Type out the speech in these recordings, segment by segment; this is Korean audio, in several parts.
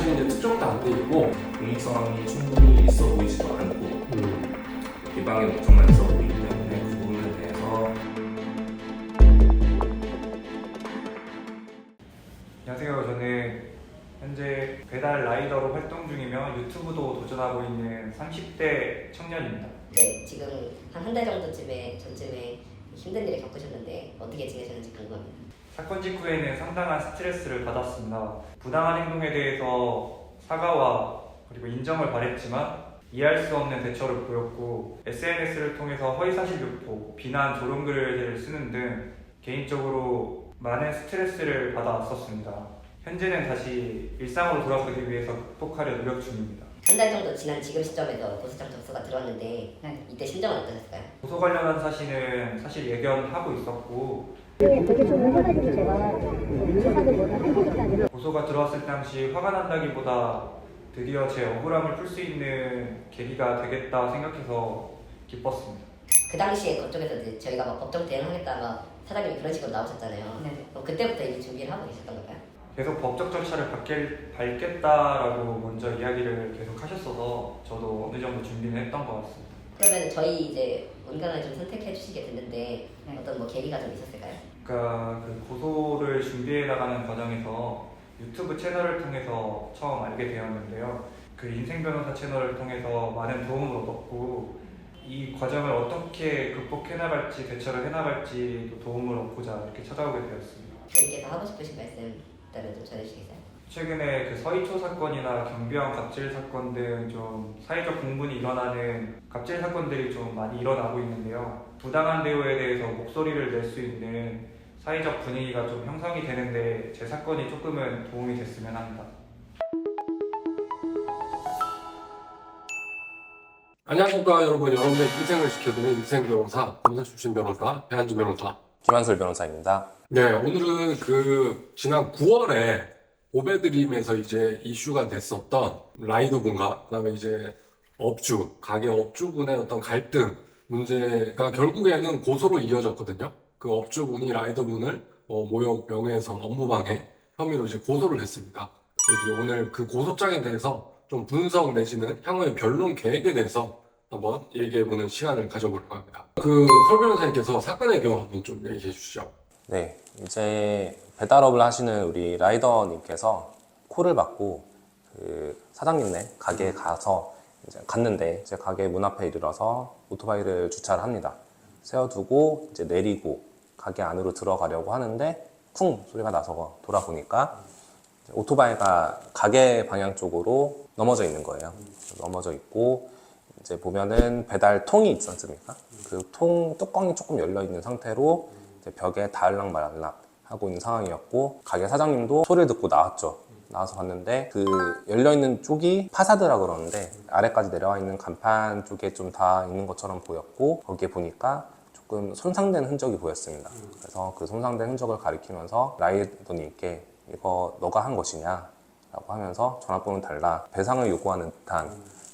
사실 이제 특정도 안 돼 있고 공익성이 충분히 있어 보이지도 않고 비방의 목적만 있어 보이기 때문에 그 부분에 대해서 안녕하세요. 저는 현재 배달 라이더로 활동 중이며 유튜브도 도전하고 있는 30대 청년입니다. 네, 지금 한 달 전쯤에 힘든 일을 겪으셨는데 어떻게 지내셨는지 궁금합니다. 사건 직후에는 상당한 스트레스를 받았습니다. 부당한 행동에 대해서 사과와 그리고 인정을 바랬지만 이해할 수 없는 대처를 보였고 SNS를 통해서 허위사실 유포, 비난, 조롱글을 쓰는 등 개인적으로 많은 스트레스를 받아왔었습니다. 현재는 다시 일상으로 돌아서기 위해서 극복하려 노력 중입니다. 한 달 정도 지난 지금 시점에서 고소장 접수가 들어왔는데 이때 심정은 어떠셨을까요? 고소 관련한 사실은 사실 예견하고 있었고 그렇게 좀 해가지고 제가 조사도 뭐다 해보니까 고소가 들어왔을 당시 화가 난다기보다 드디어 제 억울함을 풀 수 있는 계기가 되겠다 생각해서 기뻤습니다. 그 당시에 그쪽에서 이제 저희가 막 법정 대응하겠다가 사장님이 그런 식으로 나오셨잖아요. 그럼 그때부터 이미 준비를 하고 계셨던 걸까요? 계속 법적 절차를 밟겠다라고 먼저 이야기를 계속 하셨어서 저도 어느 정도 준비는 했던 것 같습니다. 그러면 저희 이제 온간을 좀 선택해 주시게 됐는데 어떤 뭐 계기가 좀 있었을까요? 그러니까 그 고소를 준비해 나가는 과정에서 유튜브 채널을 통해서 처음 알게 되었는데요. 그 인생 변호사 채널을 통해서 많은 도움을 얻었고 이 과정을 어떻게 극복해 나갈지 대처를 해 나갈지 도움을 얻고자 이렇게 찾아오게 되었습니다. 교수님께서 하고 싶으신 말씀 있다면 좀 전해주시겠어요? 최근에 그 서희초 사건이나 경비원 갑질 사건 등 좀 사회적 공분이 일어나는 갑질 사건들이 좀 많이 일어나고 있는데요. 부당한 대우에 대해서 목소리를 낼 수 있는 사회적 분위기가 좀 형성이 되는데 제 사건이 조금은 도움이 됐으면 합니다. 안녕하십니까 여러분. 여러분의 인생을 지켜드리는 인생 변호사, 검사 출신 변호사 배한주 변호사. 김한솔 변호사입니다. 네, 오늘은 그 지난 9월에 오베드림에서 이제 이슈가 됐었던 라이더분과 그다음에 이제 가게 업주분의 어떤 갈등 문제가 결국에는 고소로 이어졌거든요. 그 업주분이 라이더분을 모욕, 명예훼손, 업무방해 혐의로 이제 고소를 했습니다. 그래서 오늘 그 고소장에 대해서 좀 분석 내지는 향후의 변론 계획에 대해서 한번 얘기해보는 시간을 가져보려고 합니다. 그 설 변호사님께서 사건의 경우 한번 좀 얘기해 주시죠. 네, 이제 배달업을 하시는 우리 라이더님께서 콜을 받고 그 사장님네 가게에 가서 이제 갔는데 이제 가게 문 앞에 이르러서 오토바이를 주차를 합니다. 세워두고 이제 내리고 가게 안으로 들어가려고 하는데 쿵 소리가 나서 돌아보니까 오토바이가 가게 방향 쪽으로 넘어져 있는 거예요. 넘어져 있고 이제 보면은 배달통이 있지 않습니까? 그 통 뚜껑이 조금 열려 있는 상태로 이제 벽에 닿을락 말락 하고 있는 상황이었고 가게 사장님도 소리를 듣고 나왔죠. 나와서 봤는데 그 열려있는 쪽이 파사드라 그러는데 아래까지 내려와 있는 간판 쪽에 좀 다 있는 것처럼 보였고 거기에 보니까 조금 손상된 흔적이 보였습니다. 그래서 그 손상된 흔적을 가리키면서 라이더님께 이거 너가 한 것이냐 라고 하면서 전화번호 달라 배상을 요구하는 듯한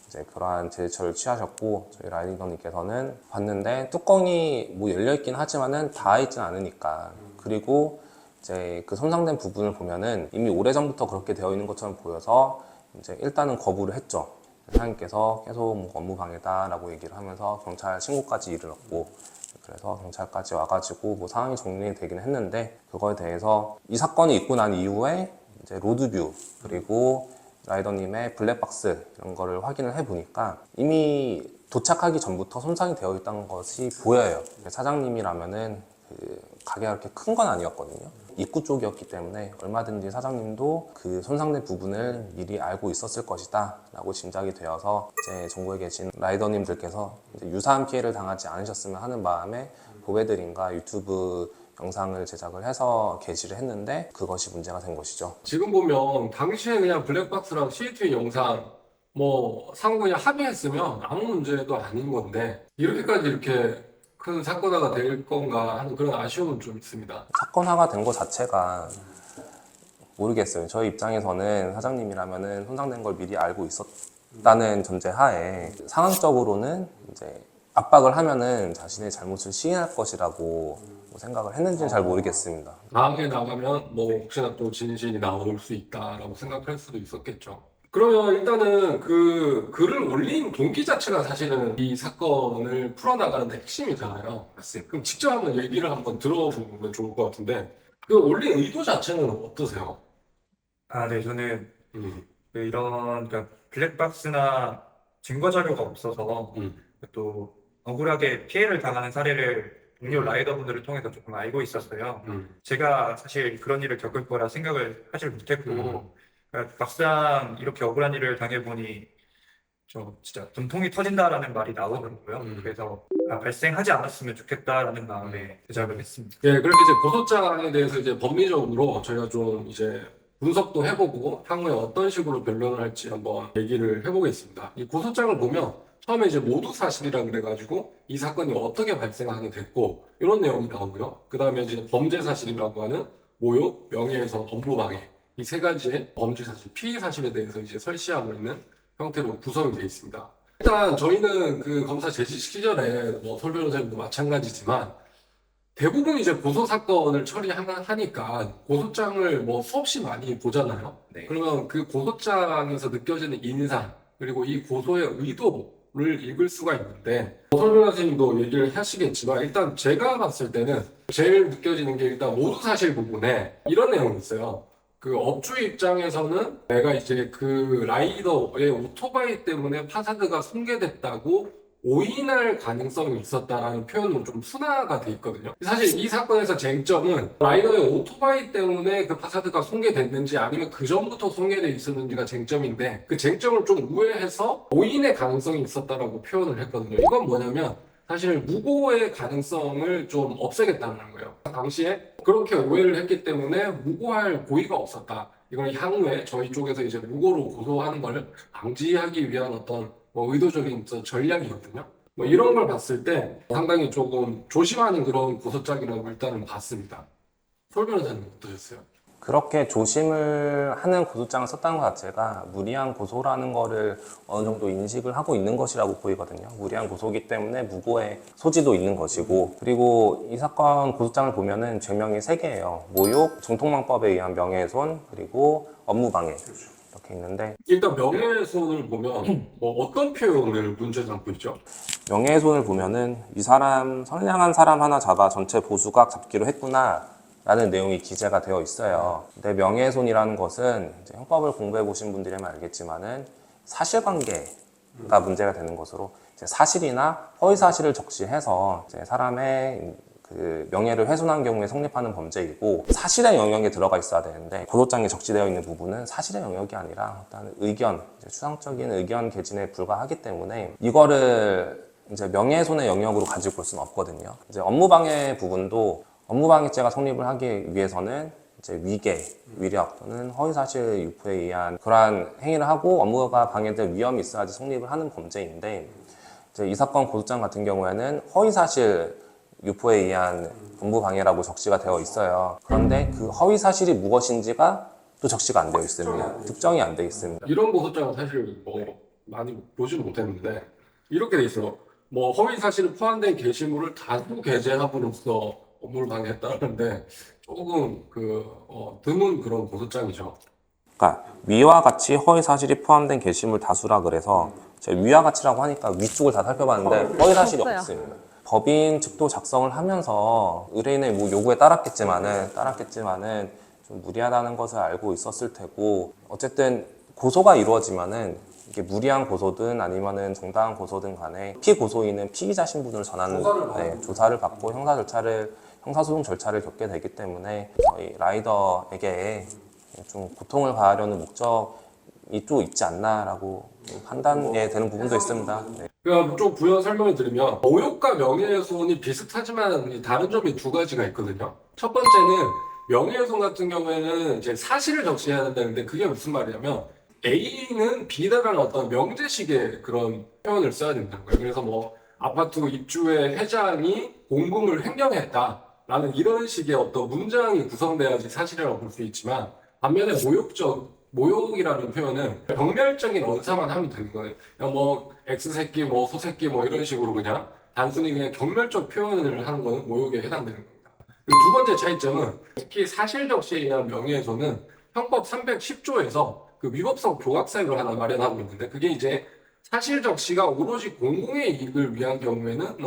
이제 그러한 제스처를 취하셨고 저희 라이더님께서는 봤는데 뚜껑이 뭐 열려있긴 하지만은 닿아있진 않으니까 그리고 이제 그 손상된 부분을 보면은 이미 오래전부터 그렇게 되어 있는 것처럼 보여서 이제 일단은 거부를 했죠. 사장님께서 계속 뭐 업무방해다라고 얘기를 하면서 경찰 신고까지 이르렀고 그래서 경찰까지 와가지고 뭐 상황이 정리되긴 했는데 그거에 대해서 이 사건이 있고 난 이후에 이제 로드뷰 그리고 라이더님의 블랙박스 이런 거를 확인을 해보니까 이미 도착하기 전부터 손상이 되어 있다는 것이 보여요. 사장님이라면은 그 가게가 그렇게 큰 건 아니었거든요. 입구 쪽이었기 때문에 얼마든지 사장님도 그 손상된 부분을 미리 알고 있었을 것이다 라고 짐작이 되어서 이제 전국에 계신 라이더님들께서 이제 유사한 피해를 당하지 않으셨으면 하는 마음에 보배드림과 유튜브 영상을 제작을 해서 게시를 했는데 그것이 문제가 된 것이죠. 지금 보면 당시에 그냥 블랙박스랑 CCTV 영상 뭐 상호 합의했으면 아무 문제도 아닌 건데 이렇게까지 이렇게 큰 사건화가 될 건가 하는 그런 아쉬움은 좀 있습니다. 사건화가 된 것 자체가 모르겠어요. 저희 입장에서는 사장님이라면은 손상된 걸 미리 알고 있었다는 전제 하에 상황적으로는 이제 압박을 하면은 자신의 잘못을 시인할 것이라고 뭐 생각을 했는지는 잘 모르겠습니다. 다음에 나가면 뭐 혹시나 또 진실이 나올 수 있다라고 생각할 수도 있었겠죠. 그러면 일단은 그 글을 올린 동기 자체가 사실은 이 사건을 풀어나가는 데 핵심이잖아요. 그럼 직접 한번 얘기를 한번 들어보면 좋을 것 같은데 그 올린 의도 자체는 어떠세요? 네, 저는 음, 이런 그러니까 블랙박스나 증거 자료가 없어서 또 억울하게 피해를 당하는 사례를 동료 라이더분들을 통해서 조금 알고 있었어요. 제가 사실 그런 일을 겪을 거라 생각을 하질 못했고, 그러니까 막상 이렇게 억울한 일을 당해보니 저 진짜 분통이 터진다라는 말이 나오더라고요. 그래서 발생하지 않았으면 좋겠다라는 마음에 제작을 했습니다. 예, 그렇게 이제 고소장에 대해서 이제 법리적으로 저희가 좀 이제 분석도 해보고 향후에 어떤 식으로 변론을 할지 한번 얘기를 해보겠습니다. 이 고소장을 보면 처음에 이제 모두 사실이라 그래가지고 이 사건이 어떻게 발생하게 됐고 이런 내용이 나오고요. 그 다음에 이제 범죄 사실이라고 하는 모욕, 명예훼손, 업무방해 이 세 가지의 범죄 사실, 피의 사실에 대해서 이제 설시하고 있는 형태로 구성이 되어 있습니다. 일단 저희는 그 검사 재직 시절에 뭐 설 변호사님도 마찬가지지만 대부분 이제 고소 사건을 처리하니까 고소장을 뭐 수없이 많이 보잖아요. 네. 그러면 그 고소장에서 느껴지는 인상 그리고 이 고소의 의도를 읽을 수가 있는데 설 변호사님도 얘기를 하시겠지만 일단 제가 봤을 때는 제일 느껴지는 게 일단 모두 사실 부분에 이런 내용이 있어요. 그 업주 입장에서는 내가 이제 그 라이더의 오토바이 때문에 파사드가 손괴됐다고 오인할 가능성이 있었다라는 표현으로 좀 순화가 돼 있거든요. 사실 이 사건에서 쟁점은 라이더의 오토바이 때문에 그 파사드가 손괴됐는지 아니면 그 전부터 손괴돼 있었는지가 쟁점인데 그 쟁점을 좀 우회해서 오인의 가능성이 있었다라고 표현을 했거든요. 이건 뭐냐면 사실 무고의 가능성을 좀 없애겠다는 거예요. 당시에 그렇게 오해를 했기 때문에 무고할 고의가 없었다. 이건 향후에 저희 쪽에서 이제 무고로 고소하는 걸 방지하기 위한 어떤 뭐 의도적인 전략이거든요. 뭐 이런 걸 봤을 때 상당히 조금 조심하는 그런 고소장이라고 일단은 봤습니다. 설 변호사님 어떠셨어요? 그렇게 조심을 하는 고소장을 썼다는 것 자체가 무리한 고소라는 거를 어느 정도 인식을 하고 있는 것이라고 보이거든요. 무리한 고소이기 때문에 무고의 소지도 있는 것이고, 그리고 이 사건 고소장을 보면은 죄명이 3개예요. 모욕, 정통망법에 의한 명예훼손, 그리고 업무방해 이렇게 있는데, 일단 명예훼손을 보면 뭐 어떤 표현을 문제 삼고 있죠? 명예훼손을 보면은 이 사람 선량한 사람 하나 잡아 전체 보수각 잡기로 했구나 라는 내용이 기재가 되어 있어요. 근데 명예훼손이라는 것은 이제 형법을 공부해 보신 분들이면 알겠지만은 사실관계가 문제가 되는 것으로 이제 사실이나 허위 사실을 적시해서 이제 사람의 그 명예를 훼손한 경우에 성립하는 범죄이고, 사실의 영역에 들어가 있어야 되는데 고소장에 적시되어 있는 부분은 사실의 영역이 아니라 일단 의견, 이제 추상적인 의견 개진에 불과하기 때문에 이거를 이제 명예훼손의 영역으로 가지고 볼 수는 없거든요. 이제 업무방해 부분도 업무방해죄가 성립을 하기 위해서는 이제 위계, 위력 또는 허위사실 유포에 의한 그러한 행위를 하고 업무가 방해될 위험이 있어야지 성립을 하는 범죄인데, 이제 이 사건 고소장 같은 경우에는 허위사실 유포에 의한 업무방해라고 적시가 되어 있어요. 그런데 그 허위사실이 무엇인지가 또 적시가 안 되어 있습니다. 특정이 안 되어 있습니다. 이런 고소장은 사실 뭐 많이 보지는 못했는데 이렇게 돼 있어. 뭐 허위 사실이 포함된 게시물을 다수 게재함으로써 업무를 방해했다는데 조금 드문 그런 고소장이죠. 그러니까 위와 같이 허위 사실이 포함된 게시물 다수라 그래서 제가 위와 같이라고 하니까 위쪽을 다 살펴봤는데 허위 사실이 없습니다. 법인 측도 작성을 하면서 의뢰인의 뭐 요구에 따랐겠지만은 좀 무리하다는 것을 알고 있었을 테고, 어쨌든 고소가 이루어지면은 이게 무리한 고소든 아니면은 정당한 고소든 간에 피고소인은 피의자 신분을 전하는 조사를 받고 형사소송 절차를 겪게 되기 때문에 저희 라이더에게 좀 고통을 가하려는 목적이 또 있지 않나라고 판단이 되는 부분도 있습니다. 네. 그러니까 좀 부연 설명을 드리면 모욕과 명예훼손이 비슷하지만 다른 점이 2가지가 있거든요. 첫 번째는 명예훼손 같은 경우에는 이제 사실을 적시해야 된다는데 그게 무슨 말이냐면 A는 B다라는 어떤 명제식의 그런 표현을 써야 된다는 거예요. 그래서 뭐 아파트 입주의 회장이 공금을 횡령했다라는 이런 식의 어떤 문장이 구성돼야지 사실이라고 볼 수 있지만, 반면에 모욕이라는 표현은 병멸적인 언사만 하면 되는 거예요. 그냥 뭐 X새끼, 뭐 소새끼 뭐 이런 식으로 그냥 단순히 그냥 경멸적 표현을 하는 거는 모욕에 해당되는 겁니다. 그리고 두 번째 차이점은 특히 사실적 시에 의한 명예훼손은 형법 310조에서 그 위법성 교각 사유를 하나 마련하고 있는데 그게 이제 사실적 시가 오로지 공공의 이익을 위한 경우에는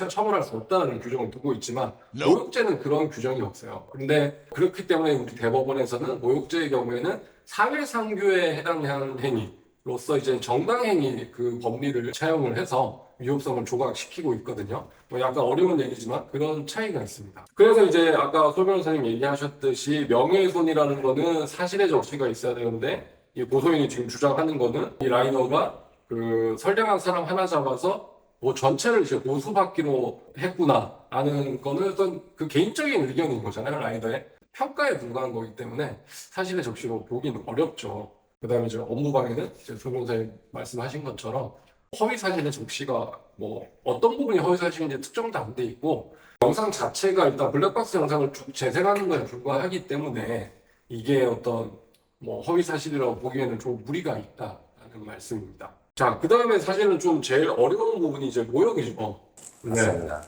처벌할 수 없다는 규정을 두고 있지만 모욕죄는 그런 규정이 없어요. 근데 그렇기 때문에 우리 대법원에서는 모욕죄의 경우에는 사회상규에 해당하는 행위로서 이제 정당행위 그 법리를 차용을 해서 위법성을 조각시키고 있거든요. 약간 어려운 얘기지만 그런 차이가 있습니다. 그래서 이제 아까 소 변호사님 얘기하셨듯이 명예훼손이라는 거는 사실의 적시가 있어야 되는데 이 고소인이 지금 주장하는 거는 이 라이너가 그 선량한 사람 하나 잡아서 뭐 전체를 이제 고소받기로 했구나 라는 거는 어떤 그 개인적인 의견인 거잖아요. 라이너의 평가에 불과한 거기 때문에 사실의 적시로 보기는 어렵죠. 그 다음에 이제 업무방해는 이제 소 변호사님 말씀하신 것처럼 허위사실의 적시가 뭐 어떤 부분이 허위사실인지 특정도 안 돼 있고 영상 자체가 일단 블랙박스 영상을 쭉 재생하는 거에 불과하기 때문에 이게 어떤 뭐 허위사실이라고 보기에는 좀 무리가 있다라는 말씀입니다. 자, 그 다음에 사실은 좀 제일 어려운 부분이 이제 모욕이죠. 맞습니다.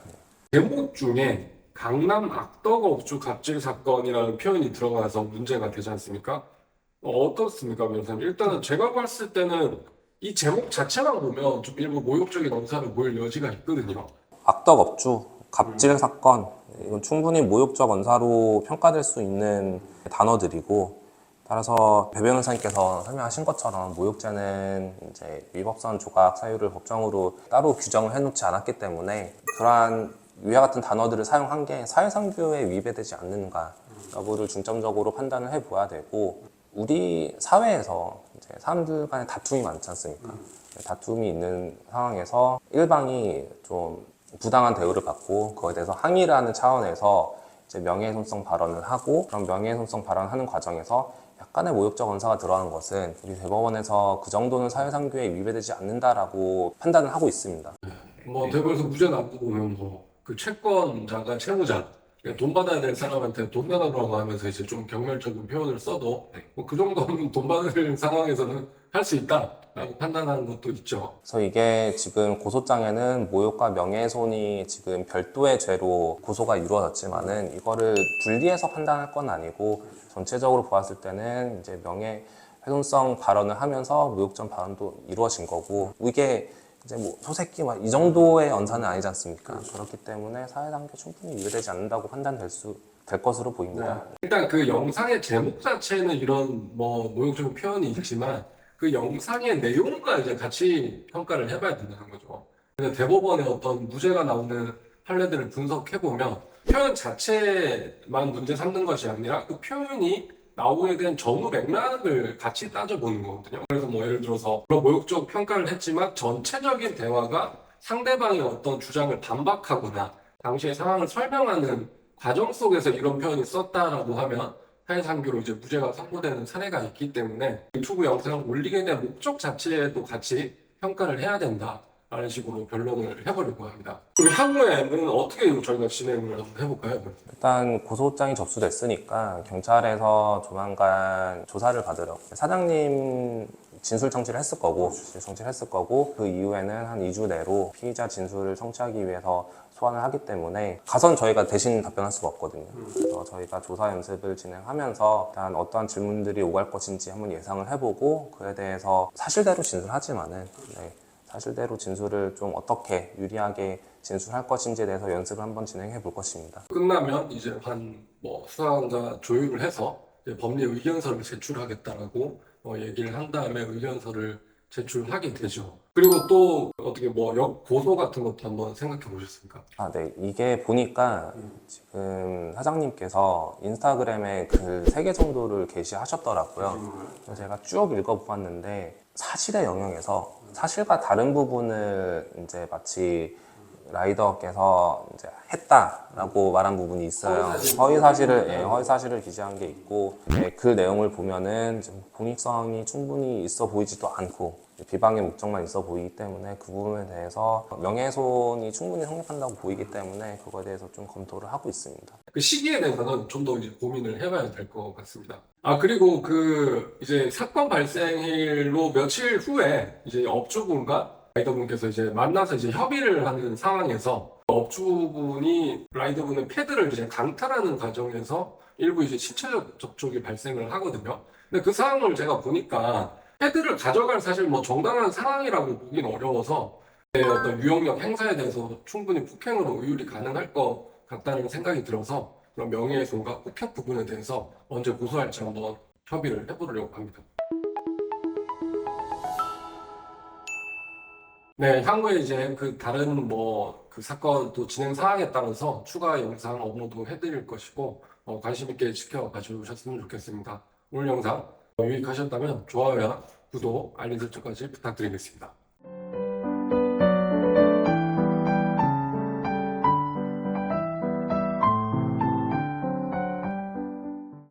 제목 중에 강남 악덕업주 갑질 사건이라는 표현이 들어가서 문제가 되지 않습니까? 어떻습니까, 변호사님? 일단은 제가 봤을 때는 이 제목 자체만 보면 좀 일부 모욕적인 언사를 보일 여지가 있거든요. 악덕업주, 갑질 사건, 이건 충분히 모욕적 언사로 평가될 수 있는 단어들이고, 따라서 배 변호사님께서 설명하신 것처럼 모욕죄는 이제 위법성 조각 사유를 법정으로 따로 규정을 해놓지 않았기 때문에 그러한 위와 같은 단어들을 사용한 게 사회상규에 위배되지 않는가 여부를 중점적으로 판단을 해보아야 되고, 우리 사회에서 이제 사람들 간에 다툼이 많지 않습니까? 다툼이 있는 상황에서 일방이 좀 부당한 대우를 받고 그거에 대해서 항의를 하는 차원에서 이제 명예훼손성 발언을 하고, 그런 명예훼손성 발언하는 과정에서 약간의 모욕적 언사가 들어가는 것은 우리 대법원에서 그 정도는 사회상규에 위배되지 않는다라고 판단을 하고 있습니다. 뭐 대법에서 무죄 나고 보면 뭐 그 채권자가 채무자 그러니까 돈 받아야 될 사람한테 돈 내놔라고 하면서 이제 좀 경멸적인 표현을 써도 뭐 그 정도는 돈 받을 상황에서는 할 수 있다라고 판단하는 것도 있죠. 그래서 이게 지금 고소장에는 모욕과 명예훼손이 지금 별도의 죄로 고소가 이루어졌지만은 이거를 분리해서 판단할 건 아니고 전체적으로 보았을 때는 이제 명예훼손성 발언을 하면서 모욕적 발언도 이루어진 거고, 이게 이제 뭐 소새끼 막 이 정도의 언사는 아니지 않습니까? 그렇기 때문에 사회상규에 충분히 위배되지 않는다고 될 것으로 보입니다. 일단 그 영상의 제목 자체는 이런 뭐 모욕적인 표현이 있지만 그 영상의 내용과 이제 같이 평가를 해봐야 된다는 거죠. 그래서 대법원의 어떤 무죄가 나오는 판례들을 분석해보면 표현 자체만 문제 삼는 것이 아니라 그 표현이 나오게 된 전후 맥락을 같이 따져보는 거거든요. 그래서 뭐 예를 들어서 그런 모욕적 평가를 했지만 전체적인 대화가 상대방의 어떤 주장을 반박하거나 당시의 상황을 설명하는 과정 속에서 이런 표현이 썼다라고 하면 사회상규로 이제 무죄가 선고되는 사례가 있기 때문에 유튜브 영상을 올리게 된 목적 자체에도 같이 평가를 해야 된다라는 식으로 변론을 해보려고 합니다. 그럼 향후에는 어떻게 저희가 진행을 한번 해볼까요? 일단 고소장이 접수됐으니까 경찰에서 조만간 조사를 받으러 사장님 진술 청취를 했을 거고 그 이후에는 한 2주 내로 피의자 진술을 청취하기 위해서 소환을 하기 때문에 가선 저희가 대신 답변할 수가 없거든요. 그래서 저희가 조사 연습을 진행하면서 일단 어떠한 질문들이 오갈 것인지 한번 예상을 해보고 그에 대해서 사실대로 진술하지만은 사실대로 진술을 좀 어떻게 유리하게 진술할 것인지에 대해서 연습을 한번 진행해 볼 것입니다. 끝나면 이제 뭐 수사관과 조율을 해서 이제 법리 의견서를 제출하겠다라고 얘기를 한 다음에 의견서를 제출하게 되죠. 그리고 또 어떻게 뭐 고소 같은 것도 한번 생각해 보셨습니까? 네. 이게 보니까 지금 사장님께서 인스타그램에 글 3개 정도를 게시하셨더라고요. 그래서 제가 쭉 읽어보았는데 사실의 영역에서 사실과 다른 부분을 이제 마치 라이더께서 이제 했다라고 말한 부분이 있어요. 허위 사실을 기재한 게 있고, 그 내용을 보면은 좀 공익성이 충분히 있어 보이지도 않고 비방의 목적만 있어 보이기 때문에 그 부분에 대해서 명예훼손이 충분히 성립한다고 보이기 때문에 그거에 대해서 좀 검토를 하고 있습니다. 그 시기에 대해서는 좀 더 이제 고민을 해봐야 될 것 같습니다. 그리고 그 이제 사건 발생일로 며칠 후에 이제 업주분과 라이더분께서 이제 만나서 이제 협의를 하는 상황에서 업주분이 라이더분의 패드를 이제 강탈하는 과정에서 일부 이제 신체적 접촉이 발생을 하거든요. 근데 그 상황을 제가 보니까 패드를 가져갈 사실 뭐 정당한 상황이라고 보긴 어려워서 어떤 유용력 행사에 대해서 충분히 폭행으로 의율이 가능할 것 같다는 생각이 들어서 그런 명예훼손과 폭행 부분에 대해서 언제 고소할지 한번 협의를 해보려고 합니다. 네, 향후에 이제 그 다른 뭐 그 사건 또 진행 사항에 따라서 추가 영상 업로드 해드릴 것이고 관심 있게 지켜봐 주셨으면 좋겠습니다. 오늘 영상 유익하셨다면 좋아요와 구독, 알림 설정까지 부탁드리겠습니다.